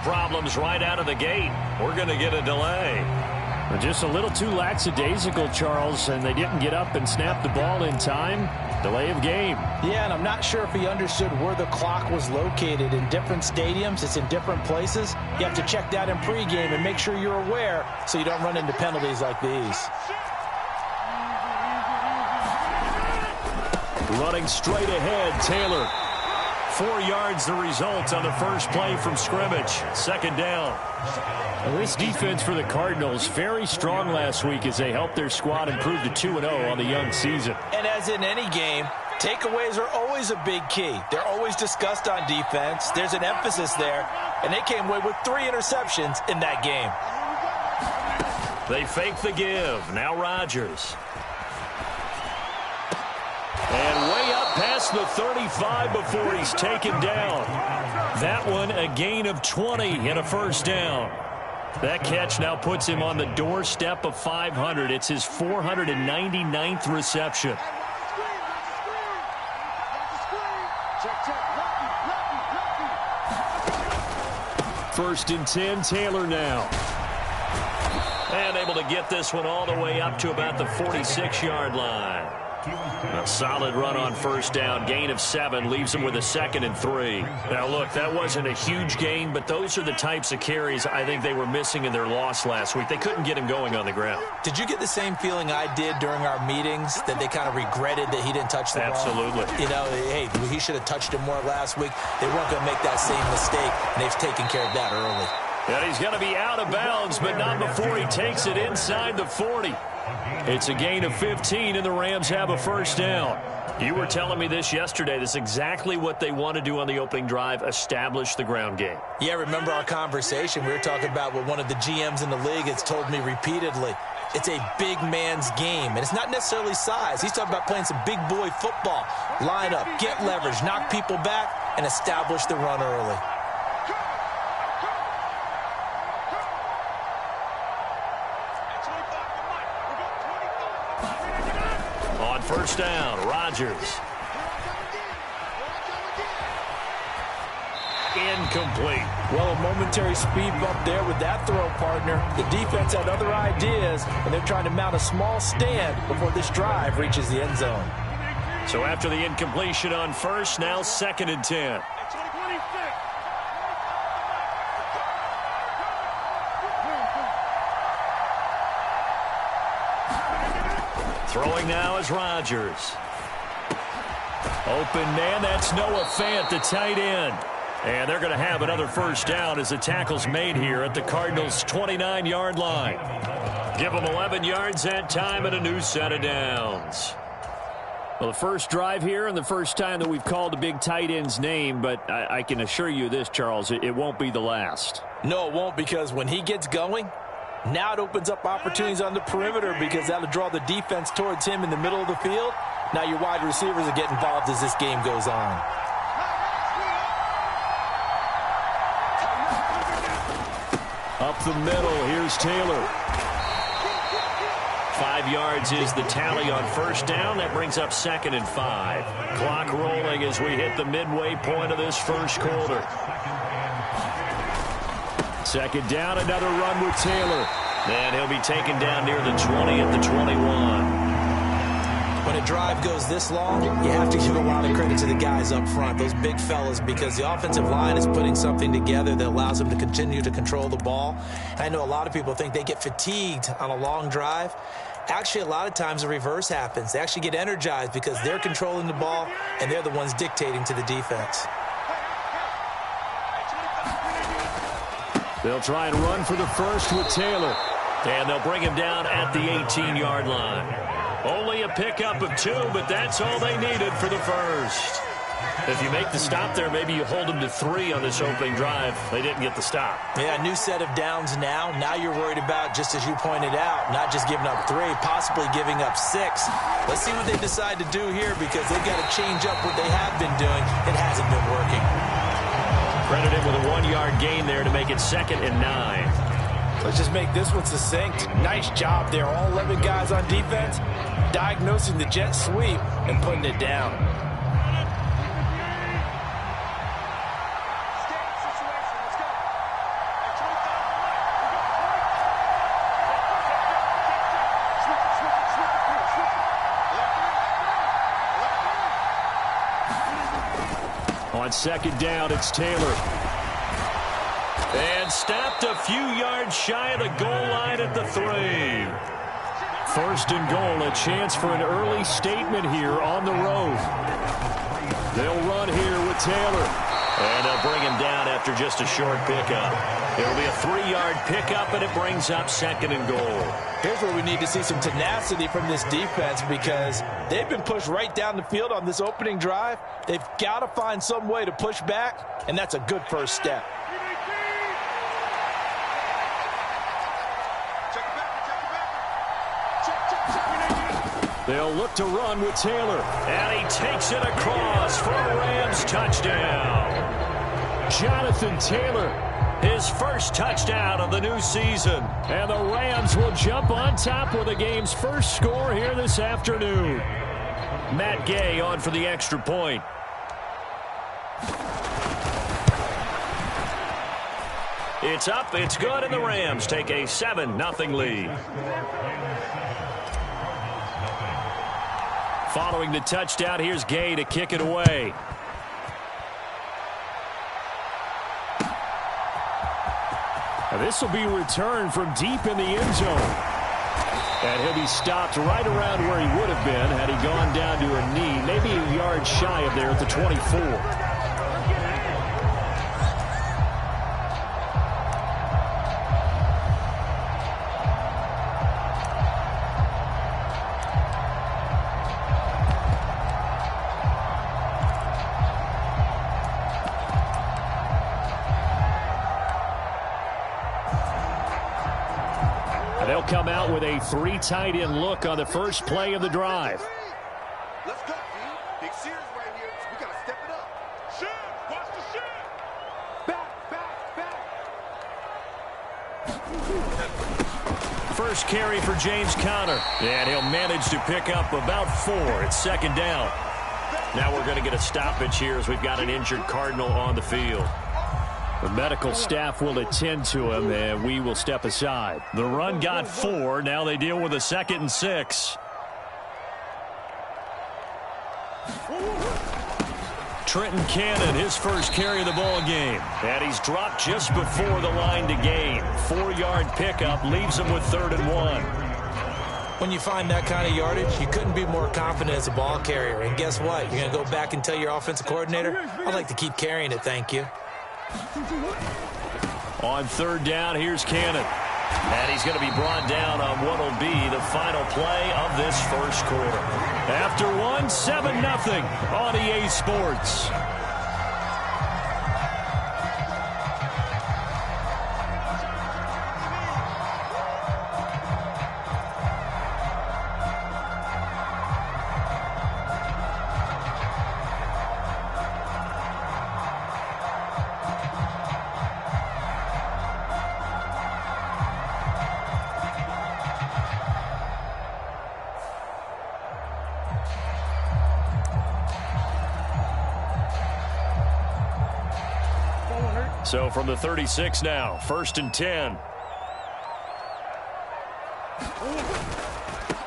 problems right out of the gate. We're going to get a delay. Just a little too lackadaisical, Charles, and they didn't get up and snap the ball in time. Delay of game. Yeah, and I'm not sure if he understood where the clock was located. In different stadiums, it's in different places. You have to check that in pregame and make sure you're aware so you don't run into penalties like these. Running straight ahead, Taylor. 4 yards the result on the first play from scrimmage. Second down. Well, this defense for the Cardinals, very strong last week as they helped their squad improve to 2-0 on the young season. And as in any game, takeaways are always a big key. They're always discussed on defense. There's an emphasis there, and they came away with 3 interceptions in that game. They fake the give. Now Rodgers. And way up past the 35 before he's taken down. That one a gain of 20 and a first down. That catch now puts him on the doorstep of 500. It's his 499th reception. First and 10, Taylor now. And able to get this one all the way up to about the 46-yard line. A solid run on first down. Gain of 7 leaves him with a 2nd and 3. Now, look, that wasn't a huge gain, but those are the types of carries I think they were missing in their loss last week. They couldn't get him going on the ground. Did you get the same feeling I did during our meetings, that they kind of regretted that he didn't touch the ball? Absolutely. You know, hey, he should have touched it more last week. They weren't going to make that same mistake, and they've taken care of that early. And he's going to be out of bounds, but not before he takes it inside the 40. It's a gain of 15, and the Rams have a first down. You were telling me this yesterday. This is exactly what they want to do on the opening drive, establish the ground game. Yeah, remember our conversation. We were talking about what one of the GMs in the league has told me repeatedly. It's a big man's game, and it's not necessarily size. He's talking about playing some big boy football. Line up, get leverage, knock people back, and establish the run early. First down, Rodgers. Incomplete. Well, a momentary speed bump there with that throw, partner. The defense had other ideas, and they're trying to mount a small stand before this drive reaches the end zone. So after the incompletion on first, now 2nd and 10. Throwing now is Rodgers. Open man, that's Noah Fant, the tight end. And they're going to have another first down as the tackle's made here at the Cardinals' 29-yard line. Give them 11 yards that time and a new set of downs. Well, the first drive here and the first time that we've called a big tight end's name, but I can assure you this, Charles, it won't be the last. No, it won't, because when he gets going, now it opens up opportunities on the perimeter because that'll draw the defense towards him in the middle of the field. Now your wide receivers will get involved as this game goes on. Up the middle, here's Taylor. 5 yards is the tally on first down. That brings up 2nd and 5. Clock rolling as we hit the midway point of this first quarter. Second down, another run with Taylor. And he'll be taken down near the 20 at the 21. When a drive goes this long, you have to give a lot of credit to the guys up front, those big fellas, because the offensive line is putting something together that allows them to continue to control the ball. I know a lot of people think they get fatigued on a long drive. Actually, a lot of times the reverse happens. They actually get energized because they're controlling the ball, and they're the ones dictating to the defense. They'll try and run for the first with Taylor. And they'll bring him down at the 18-yard line. Only a pickup of 2, but that's all they needed for the first. If you make the stop there, maybe you hold them to 3 on this opening drive. They didn't get the stop. Yeah, new set of downs now. Now you're worried about, just as you pointed out, not just giving up 3, possibly giving up 6. Let's see what they decide to do here, because they've got to change up what they have been doing. It hasn't been working. Credited with a 1-yard gain there to make it 2nd and 9. Let's just make this one succinct. Nice job there. All 11 guys on defense diagnosing the jet sweep and putting it down. On second down, it's Taylor. And stopped a few yards shy of the goal line at the 3. First and goal, a chance for an early statement here on the road. They'll run here with Taylor. And they'll bring him down after just a short pickup. It'll be a 3-yard pickup, and it brings up second and goal. Here's where we need to see some tenacity from this defense because they've been pushed right down the field on this opening drive. They've got to find some way to push back, and that's a good first step. They'll look to run with Taylor. And he takes it across for a Rams touchdown. Jonathan Taylor. His first touchdown of the new season. And the Rams will jump on top with the game's first score here this afternoon. Matt Gay on for the extra point. It's up, it's good, and the Rams take a 7-0 lead. Following the touchdown, here's Gay to kick it away. Now this will be returned from deep in the end zone. And he'll be stopped right around where he would have been had he gone down to a knee, maybe a yard shy of there at the 24. They'll come out with a 3 tight end look on the first play of the drive. Let's go, D. Big series right here. We got to step it up. Shit! Watch the shit! Back! First carry for James Conner. And he'll manage to pick up about 4. It's second down. Now we're going to get a stoppage here as we've got an injured Cardinal on the field. The medical staff will attend to him, and we will step aside. The run got 4. Now they deal with a 2nd and 6. Trenton Cannon, his first carry of the ball game. And he's dropped just before the line to gain. 4-yard pickup leaves him with 3rd and 1. When you find that kind of yardage, you couldn't be more confident as a ball carrier. And guess what? You're going to go back and tell your offensive coordinator, I'd like to keep carrying it, thank you. On 3rd down, here's Cannon. And he's going to be brought down on what will be the final play of this first quarter. After 7-0 on EA Sports. So from the 36 now, 1st and 10.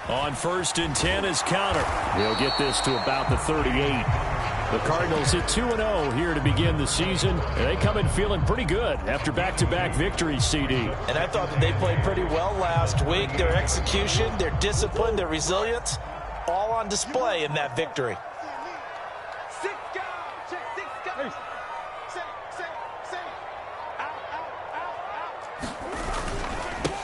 On 1st and 10 is Conner. He'll get this to about the 38. The Cardinals hit 2-0 here to begin the season, and they come in feeling pretty good after back-to-back victories, CD. And I thought that they played pretty well last week. Their execution, their discipline, their resilience, all on display in that victory.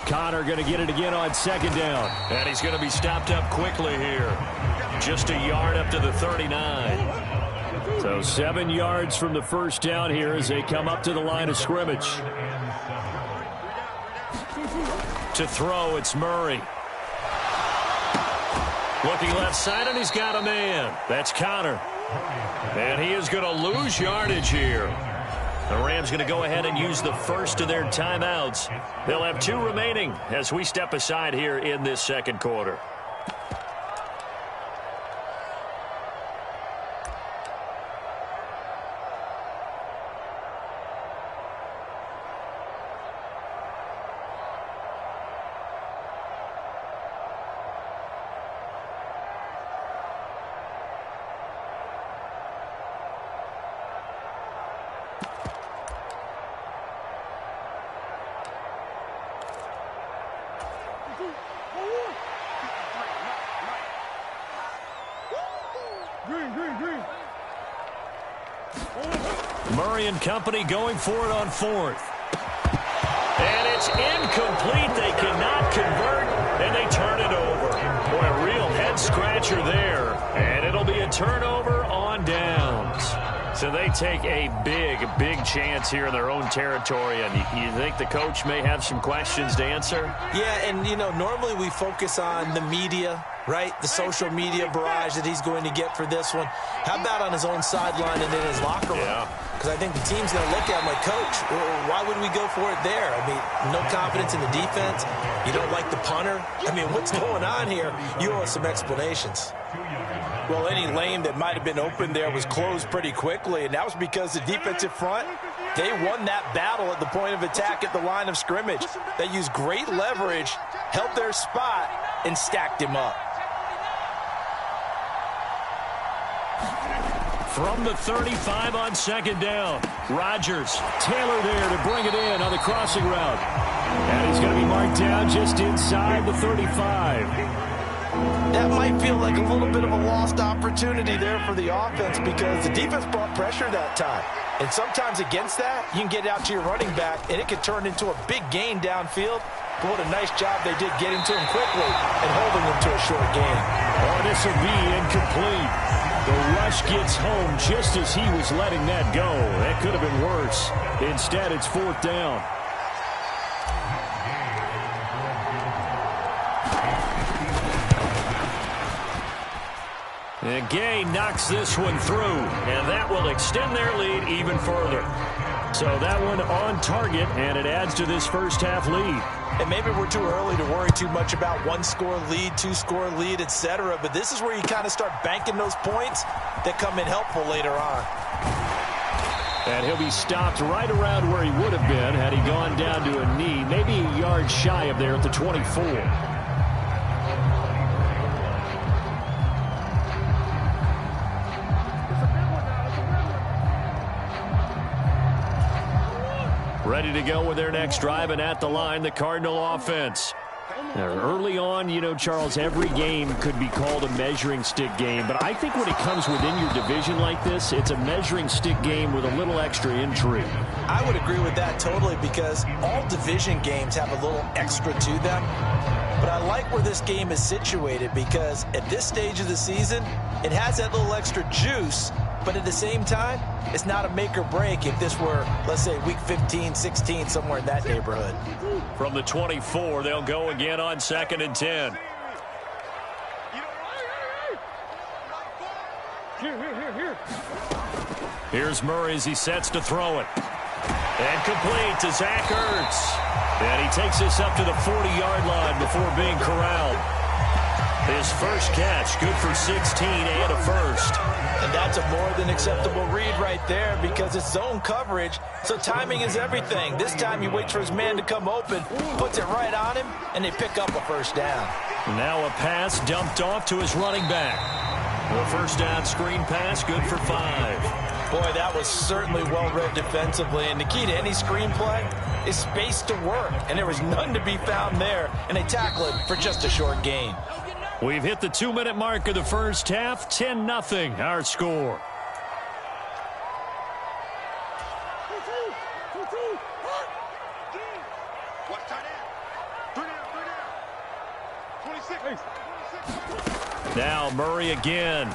Conner going to get it again on 2nd down. And he's going to be stopped up quickly here. Just a yard up to the 39. So 7 yards from the first down here as they come up to the line of scrimmage. To throw, it's Murray. Looking left side, and he's got a man. That's Conner. And he is going to lose yardage here. The Rams going to go ahead and use the first of their timeouts. They'll have 2 remaining as we step aside here in this second quarter. Murray and company going for it on fourth. And it's incomplete. They cannot convert, and they turn it over. Boy, a real head-scratcher there. And it'll be a turnover on downs. So they take a big chance here in their own territory. And you think the coach may have some questions to answer? Yeah, and, you know, normally we focus on the media, right? The social media barrage that he's going to get for this one. How about on his own sideline and in his locker room? Yeah. Because I think the team's going to look at him like, Coach, why would we go for it there? I mean, no confidence in the defense. You don't like the punter. I mean, what's going on here? You owe us some explanations. Well, any lane that might have been open there was closed pretty quickly, and that was because the defensive front, they won that battle at the point of attack at the line of scrimmage. They used great leverage, held their spot, and stacked him up. From the 35 on second down, Rodgers. Taylor there to bring it in on the crossing route. And he's going to be marked down just inside the 35. That might feel like a little bit of a lost opportunity there for the offense because the defense brought pressure that time. And sometimes against that, you can get out to your running back, and it can turn into a big gain downfield. But what a nice job they did getting to him quickly and holding him to a short gain. Oh, this will be incomplete. The rush gets home just as he was letting that go. That could have been worse. Instead, it's fourth down. And Gay knocks this one through, and that will extend their lead even further. So that one on target, and it adds to this first half lead. And maybe we're too early to worry too much about one-score lead, two-score lead, etc. But this is where you kind of start banking those points that come in helpful later on. And he'll be stopped right around where he would have been had he gone down to a knee, maybe a yard shy of there at the 24. Ready to go with their next drive, and at the line, the Cardinal offense. Now, early on, you know, Charles, every game could be called a measuring stick game, but I think when it comes within your division like this, it's a measuring stick game with a little extra intrigue. I would agree with that totally because all division games have a little extra to them. But I like where this game is situated because at this stage of the season, it has that little extra juice. But at the same time, it's not a make or break if this were, let's say, week 15, 16, somewhere in that neighborhood. From the 24, they'll go again on 2nd and 10. Here's Murray as he sets to throw it. And complete to Zach Ertz. And he takes this up to the 40-yard line before being corralled. His first catch, good for 16 and a first. And that's a more than acceptable read right there because it's zone coverage, so timing is everything. This time he waits for his man to come open, puts it right on him, and they pick up a first down. Now a pass dumped off to his running back. The first down screen pass, good for 5. Boy, that was certainly well-read defensively, and the key to any screenplay is space to work, and there was none to be found there, and they tackle it for just a short gain. We've hit the 2-minute mark of the first half. 10-0 our score. Now Murray again.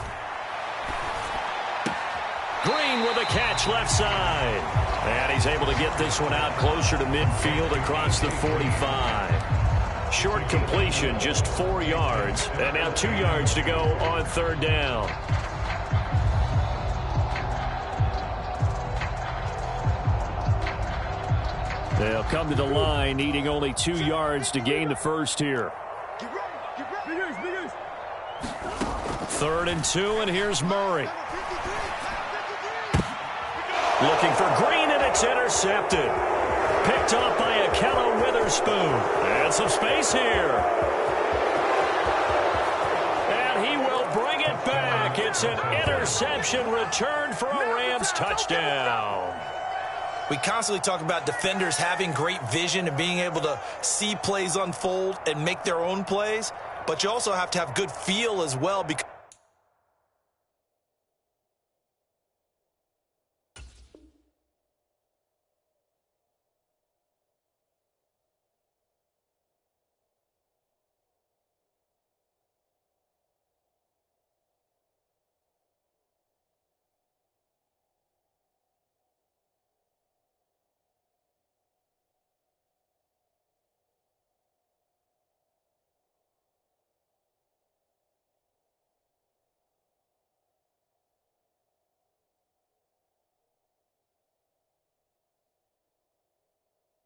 Green with a catch left side. And he's able to get this one out closer to midfield across the 45. Short completion, just 4 yards. And now 2 yards to go on 3rd down. They'll come to the line, needing only 2 yards to gain the first here. 3rd and 2, and here's Murray. Looking for Green, and it's intercepted. Picked off by Akello Witherspoon. And some space here. And he will bring it back. It's an interception return for a Rams touchdown. We constantly talk about defenders having great vision and being able to see plays unfold and make their own plays. But you also have to have good feel as well because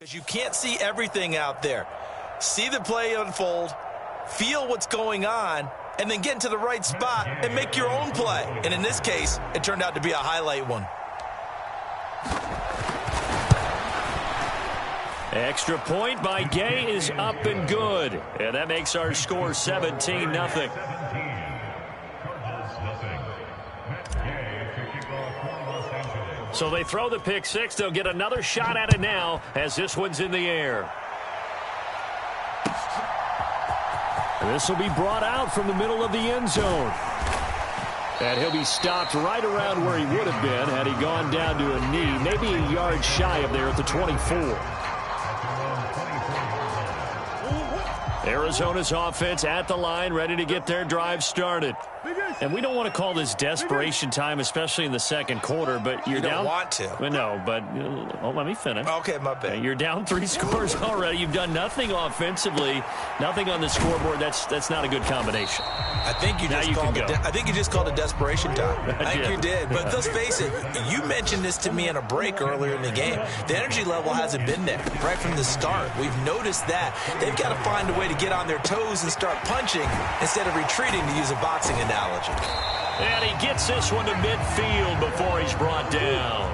You can't see everything out there. See the play unfold, feel what's going on, and then get into the right spot and make your own play. And in this case, it turned out to be a highlight one. Extra point by Gay is up and good. And that makes our score 17-0. So they throw the pick six. They'll get another shot at it now as this one's in the air. This will be brought out from the middle of the end zone. And he'll be stopped right around where he would have been had he gone down to a knee, maybe a yard shy of there at the 24. Arizona's offense at the line, ready to get their drive started. And we don't want to call this desperation time, especially in the second quarter, but you're down. You don't want to. Well, no, but let me finish. Okay, my bad. You're down 3 scores already. You've done nothing offensively, nothing on the scoreboard. That's not a good combination. I think you just called it desperation time. I think you did. But let's face it, you mentioned this to me in a break earlier in the game. The energy level hasn't been there right from the start. We've noticed that. They've got to find a way to get on their toes and start punching instead of retreating, to use a boxing analogy. And he gets this one to midfield before he's brought down.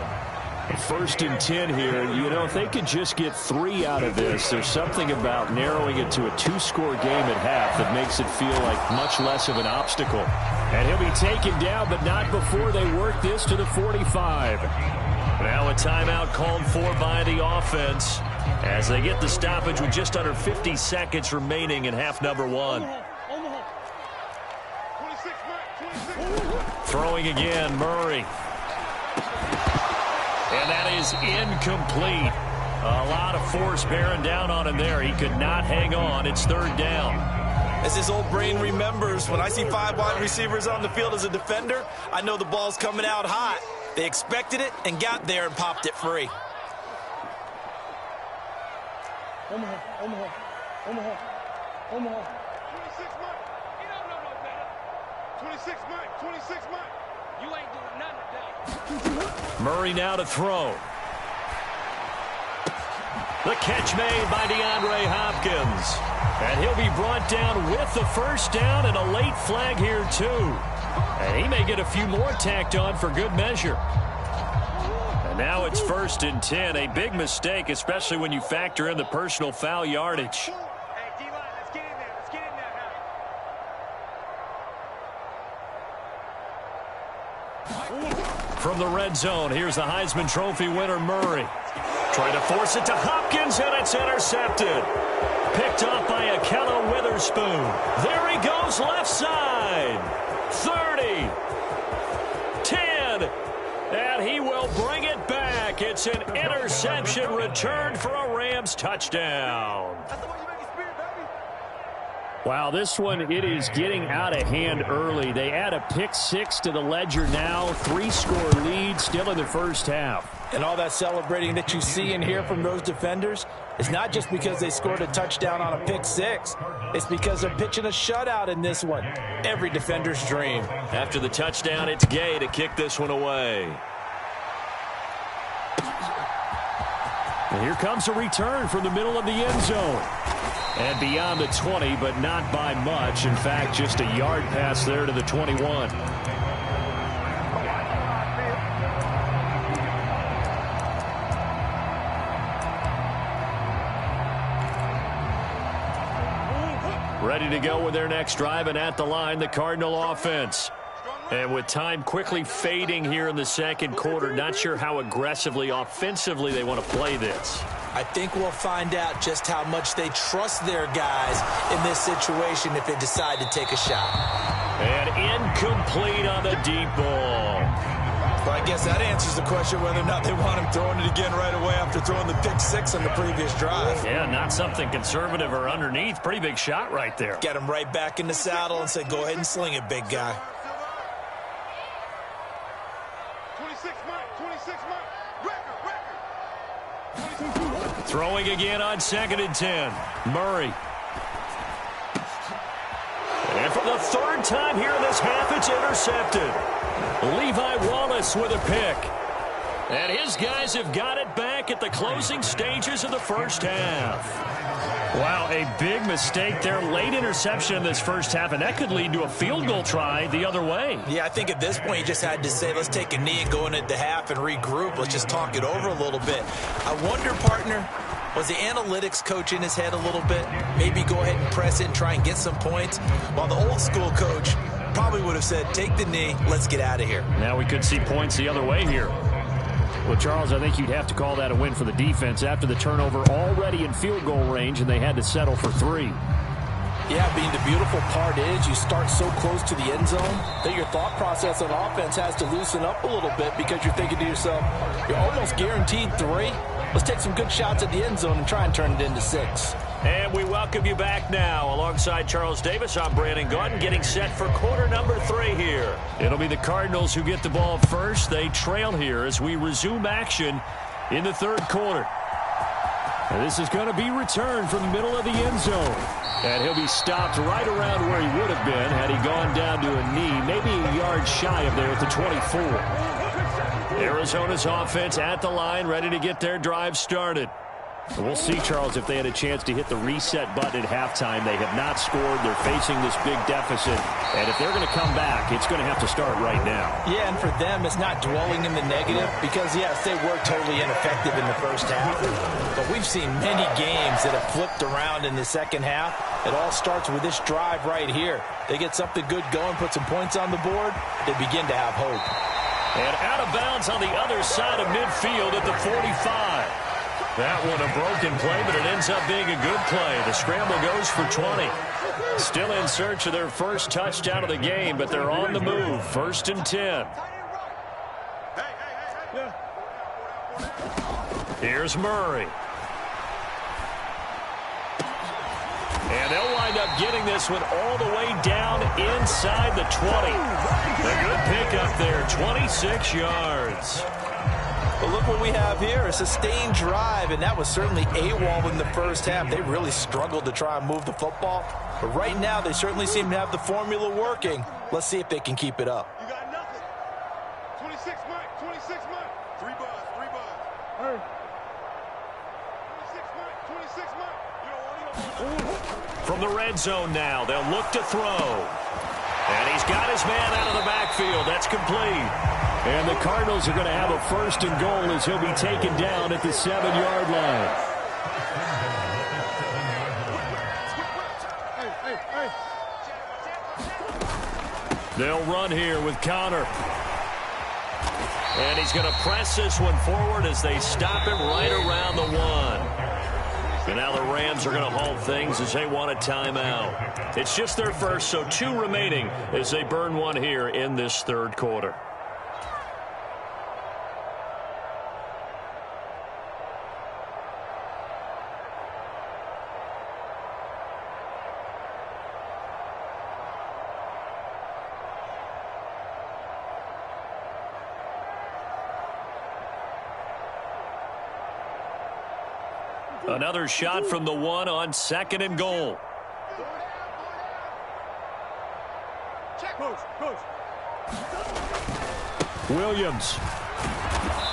1st and 10 here. You know, if they could just get 3 out of this, there's something about narrowing it to a 2-score game at half that makes it feel like much less of an obstacle. And he'll be taken down, but not before they work this to the 45. Now a timeout called for by the offense as they get the stoppage with just under 50 seconds remaining in half number 1. Throwing again, Murray. And that is incomplete. A lot of force bearing down on him there. He could not hang on. It's 3rd down. As his old brain remembers, when I see 5 wide receivers on the field as a defender, I know the ball's coming out hot. They expected it and got there and popped it free. Omaha. 26 Mike. You don't know no better. 26 Mike. 26 Mike. You ain't doing nothing today. Murray now to throw. The catch made by DeAndre Hopkins. And he'll be brought down with the 1st down and a late flag here too. And he may get a few more tacked on for good measure. And now it's 1st and 10. A big mistake, especially when you factor in the personal foul yardage. Hey, D-line, let's get in there. Let's get in there now. From the red zone, here's the Heisman Trophy winner, Murray. Trying to force it to Hopkins, and it's intercepted. Picked off by Akello Witherspoon. There he goes, left side. 30. 10. And he will bring it back. It's an interception returned for a Rams touchdown. Wow, this one, it is getting out of hand early. They add a pick 6 to the ledger now. 3-score lead still in the first half. And all that celebrating that you see and hear from those defenders is not just because they scored a touchdown on a pick 6. It's because they're pitching a shutout in this one. Every defender's dream. After the touchdown, it's Gay to kick this one away. And here comes a return from the middle of the end zone. And beyond the 20, but not by much. In fact, just a yard pass there to the 21. Ready to go with their next drive, and at the line, the Cardinal offense. And with time quickly fading here in the second quarter, not sure how aggressively, offensively they want to play this. I think we'll find out just how much they trust their guys in this situation if they decide to take a shot. And incomplete on the deep ball. Well, I guess that answers the question whether or not they want him throwing it again right away after throwing the pick 6 on the previous drive. Yeah, not something conservative or underneath. Pretty big shot right there. Get him right back in the saddle and say, go ahead and sling it, big guy. 26 Mike. 26 Mike. Throwing again on 2nd and 10. Murray. And for the 3rd time here in this half, it's intercepted. Levi Wallace with a pick. And his guys have got it back. back at the closing stages of the first half. Wow, a big mistake there. Late interception in this first half, and that could lead to a field goal try the other way. Yeah, I think at this point you just had to say, let's take a knee and go into the half and regroup. Let's just talk it over a little bit. I wonder, partner, was the analytics coach in his head a little bit? Maybe go ahead and press it and try and get some points, while the old school coach probably would have said, take the knee, let's get out of here. Now we could see points the other way here. Well, Charles, I think you'd have to call that a win for the defense after the turnover already in field goal range, and they had to settle for 3. Yeah, being the beautiful part is you start so close to the end zone that your thought process on offense has to loosen up a little bit because you're thinking to yourself, you're almost guaranteed 3. Let's take some good shots at the end zone and try and turn it into 6. And we welcome you back now. Alongside Charles Davis, I'm Brandon Gaudin, getting set for quarter number 3 here. It'll be the Cardinals who get the ball first. They trail here as we resume action in the third quarter. And this is going to be returned from the middle of the end zone. And he'll be stopped right around where he would have been had he gone down to a knee, maybe a yard shy of there at the 24. Arizona's offense at the line, ready to get their drive started. We'll see, Charles, if they had a chance to hit the reset button at halftime. They have not scored. They're facing this big deficit. And if they're going to come back, it's going to have to start right now. Yeah, and for them, it's not dwelling in the negative because, yes, they were totally ineffective in the first half. But we've seen many games that have flipped around in the second half. It all starts with this drive right here. They get something good going, put some points on the board, they begin to have hope. And out of bounds on the other side of midfield at the 45. That one a broken play, but it ends up being a good play. The scramble goes for 20. Still in search of their first touchdown of the game, but they're on the move. 1st and 10. Here's Murray. And they'll wind up getting this one all the way down inside the 20. A good pickup there, 26 yards. But look what we have here, a sustained drive, and that was certainly AWOL in the first half. They really struggled to try and move the football. But right now, they certainly seem to have the formula working. Let's see if they can keep it up. You got nothing. 26 Mike, 26 Mike. 3 buzz, 3 buzz. Hey. 26 Mike. You don't want to. From the red zone now, they'll look to throw. And he's got his man out of the backfield. That's complete. And the Cardinals are going to have a 1st and goal as he'll be taken down at the 7-yard line. They'll run here with Connor. And he's going to press this one forward as they stop him right around the 1. And now the Rams are going to halt things as they want a timeout. It's just their first, so 2 remaining as they burn one here in this third quarter. Another shot from the 1 on 2nd and goal. Williams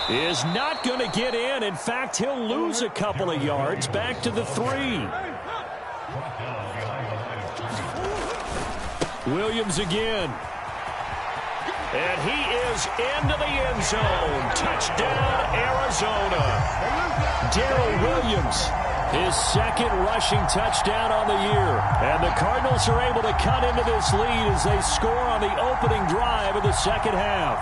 is not going to get in. In fact, he'll lose a couple of yards back to the 3. Williams again. And he is into the end zone. Touchdown, Arizona. Darrell Williams, his 2nd rushing touchdown on the year. And the Cardinals are able to cut into this lead as they score on the opening drive of the second half.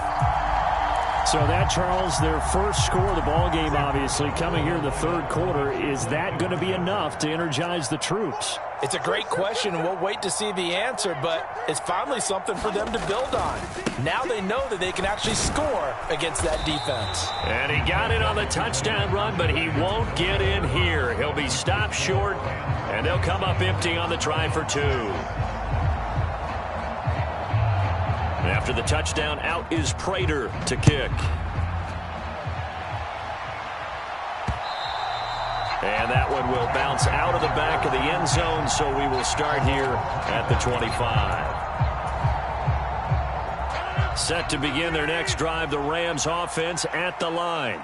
So that, Charles, their first score of the ball game, obviously, coming here in the third quarter. Is that going to be enough to energize the troops? It's a great question, and we'll wait to see the answer, but it's finally something for them to build on. Now they know that they can actually score against that defense. And he got it on the touchdown run, but he won't get in here. He'll be stopped short, and they'll come up empty on the try for 2. After the touchdown, out is Prater to kick. And that one will bounce out of the back of the end zone, so we will start here at the 25. Set to begin their next drive, the Rams offense at the line.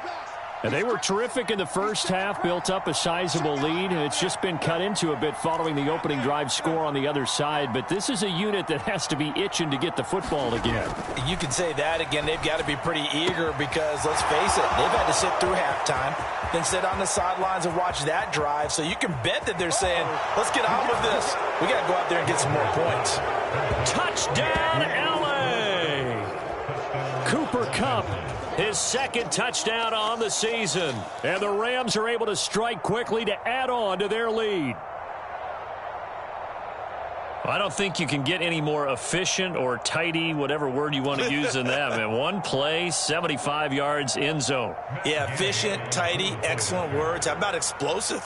And they were terrific in the first half, built up a sizable lead, and it's just been cut into a bit following the opening drive score on the other side. But this is a unit that has to be itching to get the football again. You can say that again. They've got to be pretty eager because, let's face it, they've had to sit through halftime, then sit on the sidelines and watch that drive. So you can bet that they're saying, let's get on with this. We got to go out there and get some more points. Touchdown, L.A. Cooper Kupp, his second touchdown on the season. And the Rams are able to strike quickly to add on to their lead. I don't think you can get any more efficient or tidy, whatever word you want to use in that. Man, one play, 75 yards, end zone. Yeah, efficient, tidy, excellent words. How about explosive?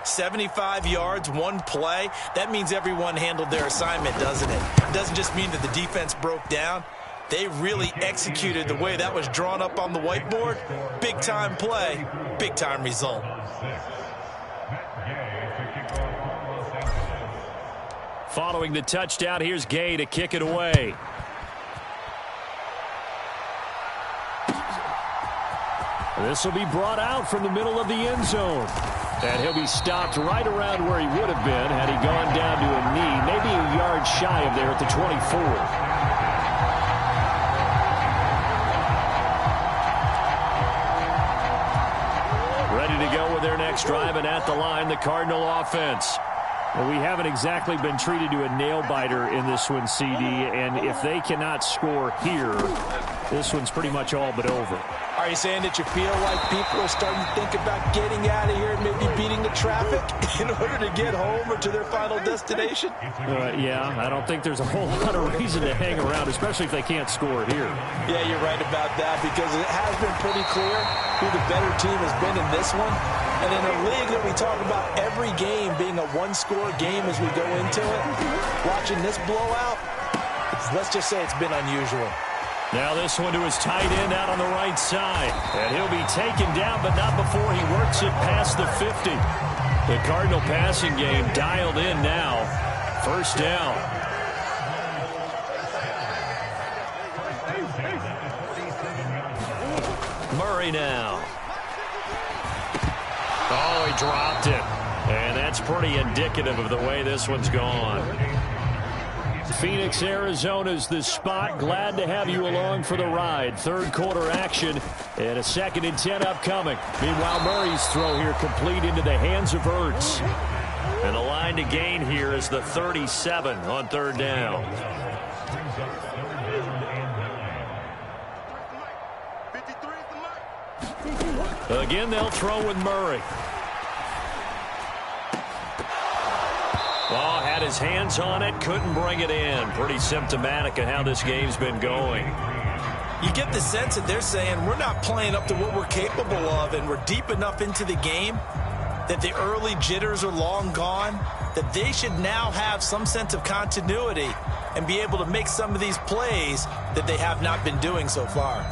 75 yards, one play. That means everyone handled their assignment, doesn't it? It doesn't just mean that the defense broke down. They really executed the way that was drawn up on the whiteboard. Big-time play, big-time result. Following the touchdown, here's Gay to kick it away. This will be brought out from the middle of the end zone. And he'll be stopped right around where he would have been had he gone down to a knee, maybe a yard shy of there at the 24. To go with their next drive, and at the line, the Cardinal offense. Well, we haven't exactly been treated to a nail-biter in this one, CD, and if they cannot score here, this one's pretty much all but over. Are you saying that you feel like people are starting to think about getting out of here and maybe beating the traffic in order to get home or to their final destination? Yeah, I don't think there's a whole lot of reason to hang around, especially if they can't score here. Yeah, you're right about that because it has been pretty clear who the better team has been in this one. And in a league that we talk about every game being a one-score game as we go into it, watching this blowout, let's just say it's been unusual. Now this one to his tight end out on the right side. And he'll be taken down, but not before he works it past the 50. The Cardinal passing game dialed in now. First down. Murray now. Oh, he dropped it. And that's pretty indicative of the way this one's gone. Phoenix, Arizona's the spot. Glad to have you along for the ride. Third quarter action and a 2nd and 10 upcoming. Meanwhile, Murray's throw here complete into the hands of Ertz. And the line to gain here is the 37 on third down. Again, they'll throw with Murray. Oh, had his hands on it, couldn't bring it in. Pretty symptomatic of how this game's been going. You get the sense that they're saying we're not playing up to what we're capable of, and we're deep enough into the game that the early jitters are long gone, that they should now have some sense of continuity and be able to make some of these plays that they have not been doing so far.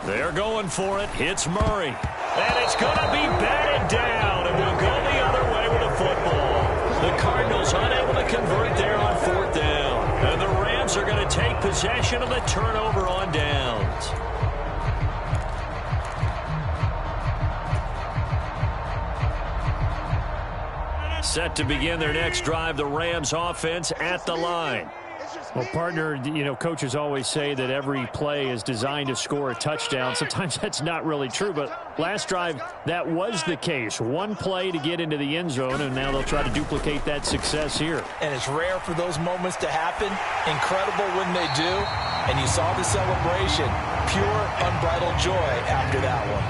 They're going for it. It's Murray. And it's going to be batted down. And we'll go the other way with the football. The Cardinals unable to convert there on fourth down. And the Rams are going to take possession of the turnover on downs. Set to begin their next drive, the Rams offense at the line. Well, partner, coaches always say that every play is designed to score a touchdown. Sometimes that's not really true, but last drive, that was the case. One play to get into the end zone, and now they'll try to duplicate that success here. And it's rare for those moments to happen. Incredible when they do. And you saw the celebration. Pure, unbridled joy after that one.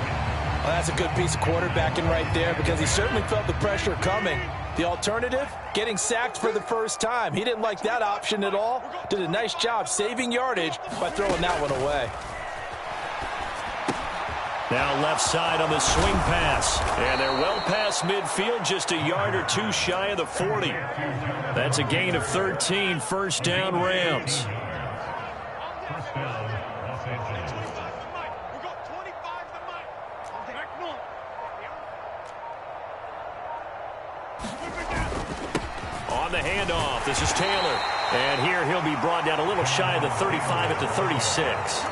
Well, that's a good piece of quarterbacking right there because he certainly felt the pressure coming. The alternative, getting sacked for the first time. He didn't like that option at all. Did a nice job saving yardage by throwing that one away. Now left side on the swing pass. And they're well past midfield, just a yard or two shy of the 40. That's a gain of 13, first down Rams. First down, Los Angeles. 25 to Mike. We got 25 to Mike. Back north. On the handoff, this is Taylor. And here he'll be brought down a little shy of the 35 at the 36.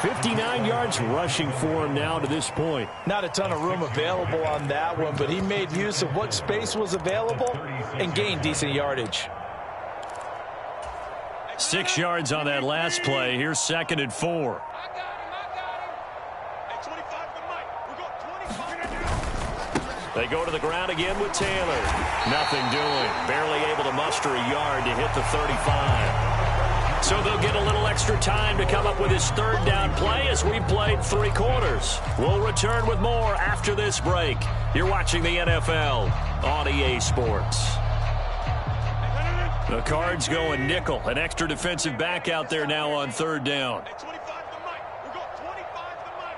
59 yards rushing for him now to this point. Not a ton of room available on that one, but he made use of what space was available and gained decent yardage. 6 yards on that last play. Here's 2nd and 4. I got him. Hey, 25 to Mike. We got 25. They go to the ground again with Taylor. Nothing doing. Barely able to muster a yard to hit the 35. So they'll get a little extra time to come up with his 3rd down play as we played 3 quarters. We'll return with more after this break. You're watching the NFL on EA Sports. The Cards going nickel. An extra defensive back out there now on 3rd down. Hey, 25 to Mike. We got 25 to Mike.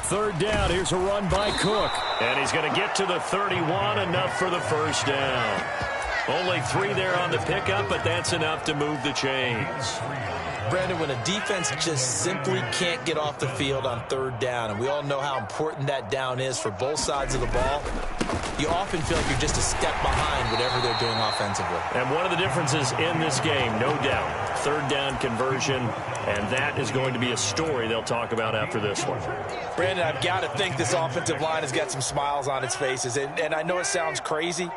3rd down. Here's a run by Cook. And he's going to get to the 31. Enough for the 1st down. Only 3 there on the pickup, but that's enough to move the chains. Brandon, when a defense just simply can't get off the field on 3rd down, and we all know how important that down is for both sides of the ball, you often feel like you're just a step behind whatever they're doing offensively. And one of the differences in this game, no doubt, 3rd down conversion, and that is going to be a story they'll talk about after this one. Brandon, I've got to think this offensive line has got some smiles on its faces, and I know it sounds crazy,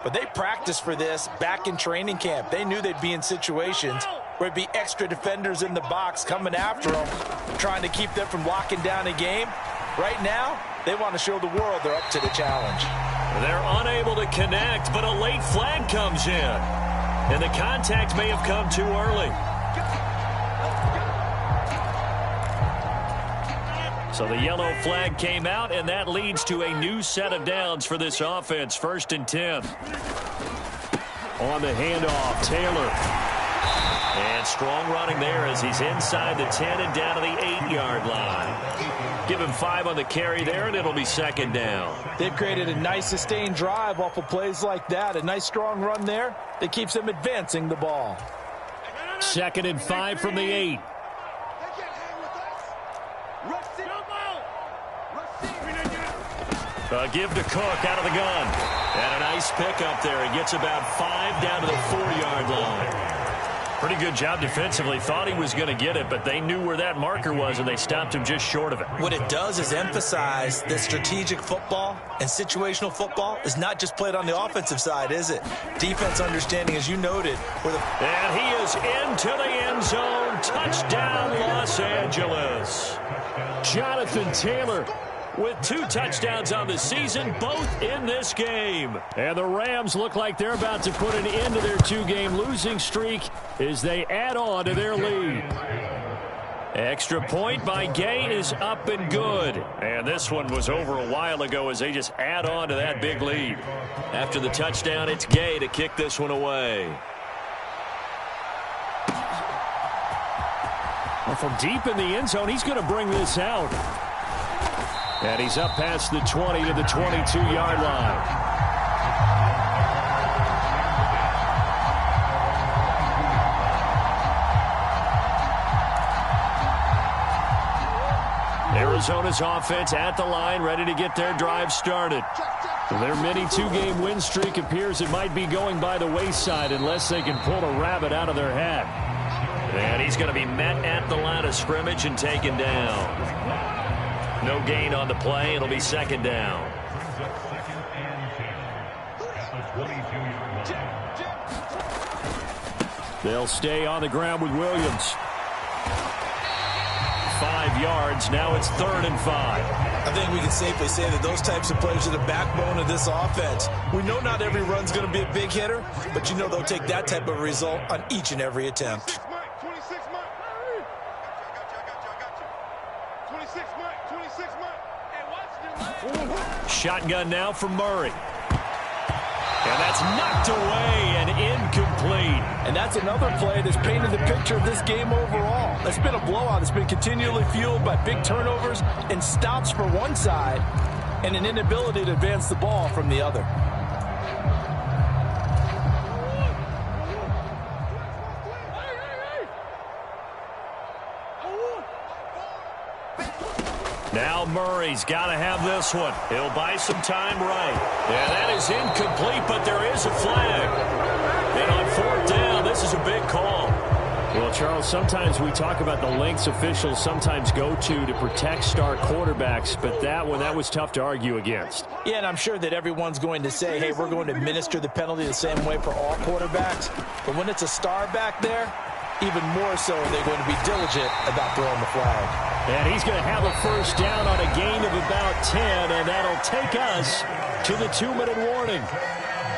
but they practiced for this back in training camp. They knew they'd be in situations where it'd be extra defenders in the box coming after them, trying to keep them from locking down a game. Right now, they want to show the world they're up to the challenge. They're unable to connect, but a late flag comes in. And the contact may have come too early. So the yellow flag came out, and that leads to a new set of downs for this offense. 1st and 10. On the handoff, Taylor. And strong running there as he's inside the 10 and down to the 8-yard line. Give him 5 on the carry there, and it'll be 2nd down. They've created a nice sustained drive off of plays like that. A nice strong run there that keeps them advancing the ball. 2nd and 5 from the 8. Give to Cook out of the gun. And a nice pick up there. He gets about 5 down to the 4-yard line. Pretty good job defensively. Thought he was going to get it, but they knew where that marker was, and they stopped him just short of it. What it does is emphasize that strategic football and situational football is not just played on the offensive side, is it? Defense understanding, as you noted. And he is into the end zone. Touchdown, Los Angeles. Jonathan Taylor with 2 touchdowns on the season, both in this game. And the Rams look like they're about to put an end to their 2-game losing streak as they add on to their lead. Extra point by Gay is up and good. And this one was over a while ago as they just add on to that big lead. After the touchdown, it's Gay to kick this one away. Well, from deep in the end zone, he's going to bring this out. And he's up past the 20 to the 22-yard line. Arizona's offense at the line, ready to get their drive started. Their mini 2-game win streak appears it might be going by the wayside unless they can pull a rabbit out of their hat. And he's going to be met at the line of scrimmage and taken down. No gain on the play. It'll be 2nd down. They'll stay on the ground with Williams. 5 yards. Now it's 3rd and 5. I think we can safely say that those types of plays are the backbone of this offense. We know not every run's going to be a big hitter, but you know they'll take that type of result on each and every attempt. 26 Mike. Shotgun now from Murray. And that's knocked away and incomplete. And that's another play that's painted the picture of this game overall. It's been a blowout. It's been continually fueled by big turnovers and stops for one side and an inability to advance the ball from the other. Now Murray's got to have this one. He'll buy some time right. And that is incomplete, but there is a flag. And on fourth down, this is a big call. Well, Charles, sometimes we talk about the lengths officials sometimes go to protect star quarterbacks, but that one, that was tough to argue against. Yeah, and I'm sure that everyone's going to say, hey, we're going to administer the penalty the same way for all quarterbacks. But when it's a star back there, even more so they're going to be diligent about throwing the flag. And he's going to have a first down on a gain of about 10, and that'll take us to the 2-minute warning.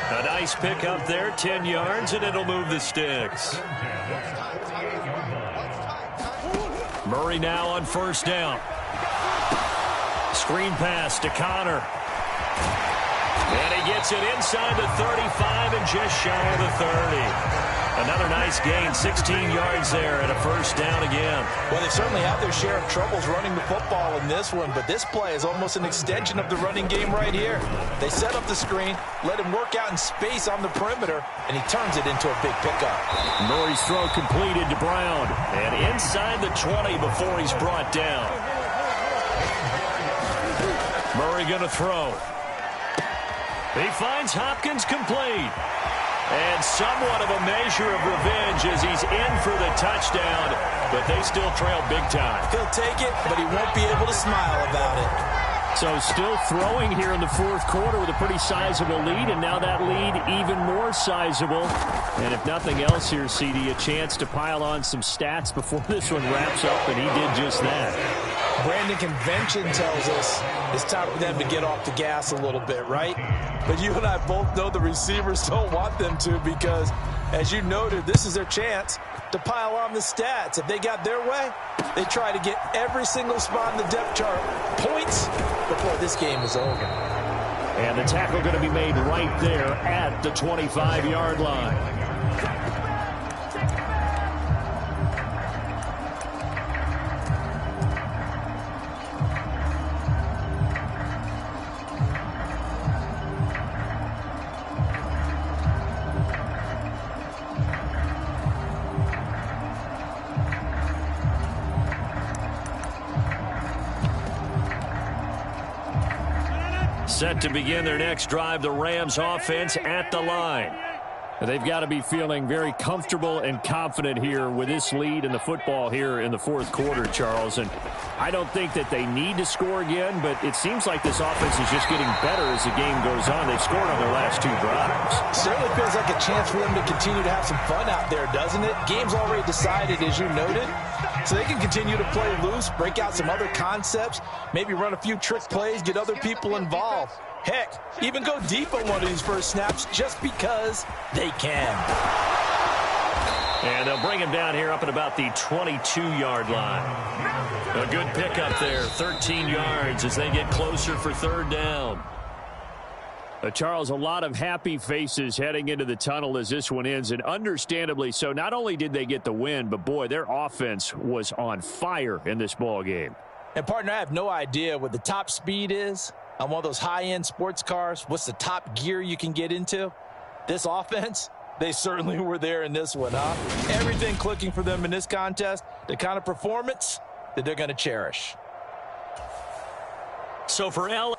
A nice pick up there, 10 yards, and it'll move the sticks. Murray now on first down. Screen pass to Connor. And he gets it inside the 35 and just shy of the 30. Another nice gain, 16 yards there, and a first down again. Well, they certainly have their share of troubles running the football in this one, but this play is almost an extension of the running game right here. They set up the screen, let him work out in space on the perimeter, and he turns it into a big pickup. Murray's throw completed to Brown. And inside the 20 before he's brought down. Murray going to throw. He finds Hopkins complete. And somewhat of a measure of revenge as he's in for the touchdown, but they still trail big time. He'll take it, but he won't be able to smile about it. So still throwing here in the fourth quarter with a pretty sizable lead, and now that lead even more sizable. And if nothing else here, CD, a chance to pile on some stats before this one wraps up, and he did just that. Brandon, convention tells us it's time for them to get off the gas a little bit, right? But you and I both know the receivers don't want them to because, as you noted, this is their chance to pile on the stats. If they got their way, they try to get every single spot in the depth chart points before this game is over. And the tackle going to be made right there at the 25-yard line. Set to begin their next drive, the Rams offense at the line. They've got to be feeling very comfortable and confident here with this lead in the football here in the fourth quarter, Charles. And I don't think that they need to score again, but it seems like this offense is just getting better as the game goes on. They've scored on their last two drives. Certainly feels like a chance for them to continue to have some fun out there, doesn't it? Game's already decided, as you noted. So they can continue to play loose, break out some other concepts, maybe run a few trick plays, get other people involved. Heck, even go deep on one of these first snaps just because they can. And they'll bring him down here up at about the 22-yard line. A good pickup there, 13 yards as they get closer for third down. Charles, a lot of happy faces heading into the tunnel as this one ends, and understandably so. Not only did they get the win, but boy, their offense was on fire in this ball game. And partner, I have no idea what the top speed is on one of those high-end sports cars. What's the top gear you can get into? This offense, they certainly were there in this one, huh? Everything clicking for them in this contest, the kind of performance that they're going to cherish. So for L.